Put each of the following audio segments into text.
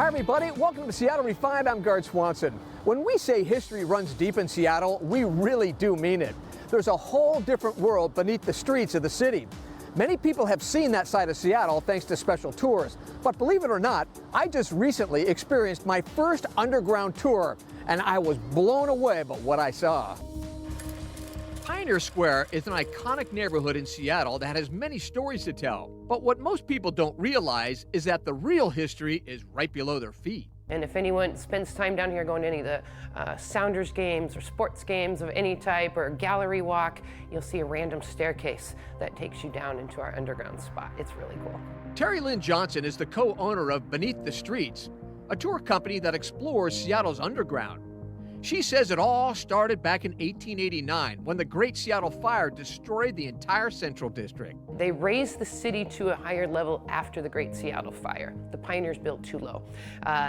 Hi, everybody. Welcome to Seattle Refined. I'm Guard Swanson. When we say history runs deep in Seattle, we really do mean it. There's a whole different world beneath the streets of the city. Many people have seen that side of Seattle thanks to special tours. But believe it or not, I just recently experienced my first underground tour, and I was blown away by what I saw. Pioneer Square is an iconic neighborhood in Seattle that has many stories to tell. But what most people don't realize is that the real history is right below their feet. And if anyone spends time down here going to any of the Sounders games or sports games of any type or gallery walk, you'll see a random staircase that takes you down into our underground spot. It's really cool. Terrilyn Johnson is the co-owner of Beneath the Streets, a tour company that explores Seattle's underground. She says it all started back in 1889 when the Great Seattle Fire destroyed the entire Central District. They raised the city to a higher level after the Great Seattle Fire. The pioneers built too low.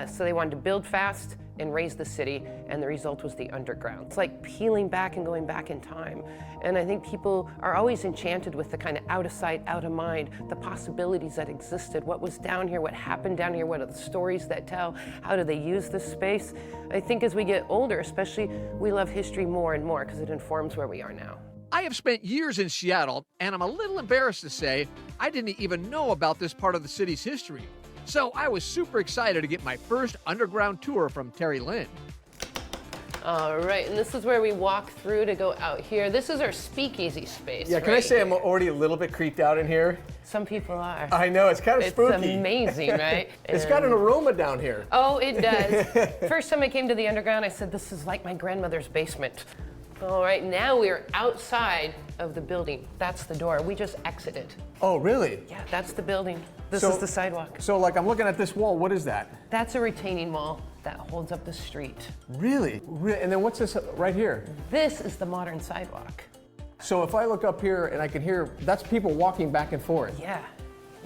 So they wanted to build fast and raise the city, and the result was the underground. It's like peeling back and going back in time. And I think people are always enchanted with the kind of out of sight, out of mind, the possibilities that existed, what was down here, what happened down here, what are the stories that tell, how do they use this space? I think as we get older, especially, we love history more and more because it informs where we are now. I have spent years in Seattle, and I'm a little embarrassed to say I didn't even know about this part of the city's history. So I was super excited to get my first underground tour from Terrilyn. All right, and this is where we walk through to go out here. This is our speakeasy space. Yeah, can I say I'm already a little bit creeped out in here? Some people are. I know, it's kind of spooky. It's amazing, right? It's got an aroma down here. Oh, it does. First time I came to the underground, I said, this is like my grandmother's basement. All right, now we're outside of the building. That's the door. We just exited. Oh, really? Yeah, that's the building. This is the sidewalk. So, like, I'm looking at this wall. What is that? That's a retaining wall that holds up the street. Really? And then what's this right here? This is the modern sidewalk. So if I look up here and I can hear, that's people walking back and forth. Yeah.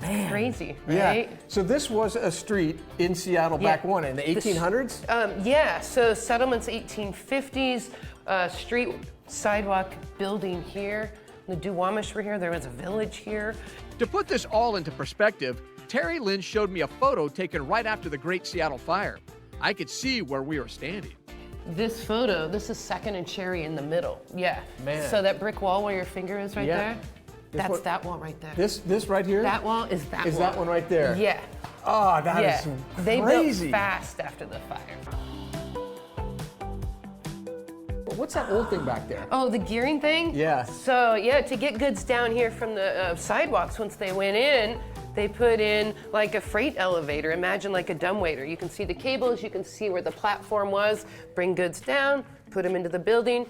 Man. Crazy, right? Yeah. So this was a street in Seattle back when, in the 1800s? Yeah, so settlements 1850s, street, sidewalk, building here. The Duwamish were here, there was a village here. To put this all into perspective, Terrilyn showed me a photo taken right after the Great Seattle Fire. I could see where we were standing. This photo, this is 2nd and Cherry in the middle. Yeah. Man. So that brick wall where your finger is right there, that's one, that wall right there. This right here? That wall is that wall. Is that one right there? Yeah. Oh, that is crazy. They built fast after the fire. What's that old thing back there? Oh, the gearing thing? Yeah. So, yeah, to get goods down here from the sidewalks, once they went in, they put in like a freight elevator. Imagine like a dumbwaiter. You can see the cables, you can see where the platform was, bring goods down, put them into the building,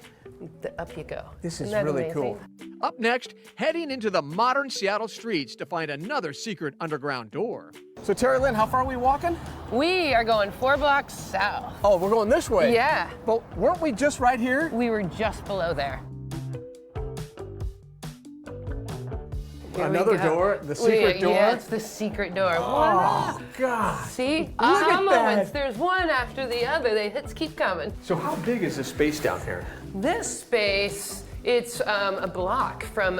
up you go. This is Isn't that really amazing? cool. Up next, heading into the modern Seattle streets to find another secret underground door. So Terrilyn, how far are we walking? We are going 4 blocks south. Oh, we're going this way. Yeah. But weren't we just right here? We were just below there. Here Another we go. door, the secret door? Yeah, it's the secret door. Oh, God. See? Look Aha at moments. that. There's one after the other. The hits keep coming. So how big is this space down here? This space, it's a block from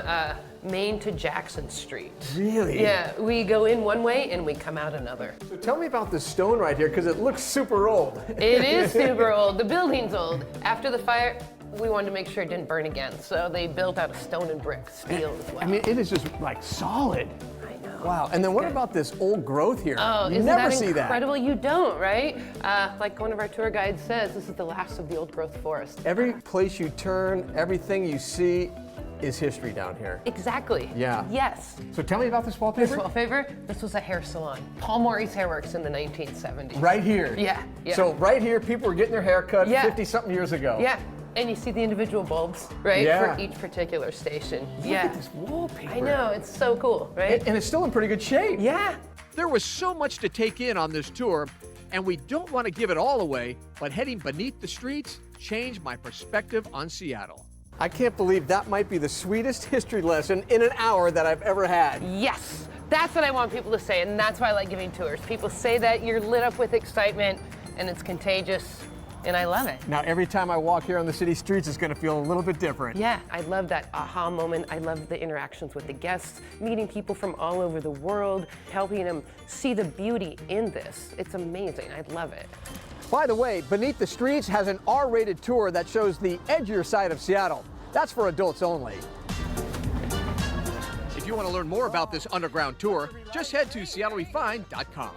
Main to Jackson Street. Really? Yeah, we go in one way and we come out another. So tell me about this stone right here, because it looks super old. It is super old. The building's old. After the fire, we wanted to make sure it didn't burn again, so they built out of stone and brick, steel as well. I mean, it is just like solid. I know. Wow. And then what about this old growth here? Oh, you isn't never that see incredible? You don't, right? Like one of our tour guides says, this is the last of the old growth forest. Every place you turn, everything you see is history down here. Exactly. Yeah. Yes. So tell me about this wallpaper. This wallpaper, this was a hair salon. Paul Morey's Hairworks in the 1970s. Right here. Yeah, yeah. So right here, people were getting their hair cut Yeah. 50-something years ago. Yeah. And you see the individual bulbs, right? Yeah. For each particular station. Look yeah. at this wallpaper. I know, it's so cool, right? And it's still in pretty good shape. Yeah. There was so much to take in on this tour, and we don't want to give it all away, but heading beneath the streets changed my perspective on Seattle. I can't believe that might be the sweetest history lesson in an hour that I've ever had. Yes. That's what I want people to say, and that's why I like giving tours. People say that you're lit up with excitement, and it's contagious. and I love it. Now, every time I walk here on the city streets, it's going to feel a little bit different. Yeah, I love that aha moment. I love the interactions with the guests, meeting people from all over the world, helping them see the beauty in this. It's amazing. I love it. By the way, Beneath the Streets has an R-rated tour that shows the edgier side of Seattle. That's for adults only. If you want to learn more about this underground tour, just head to SeattleRefined.com.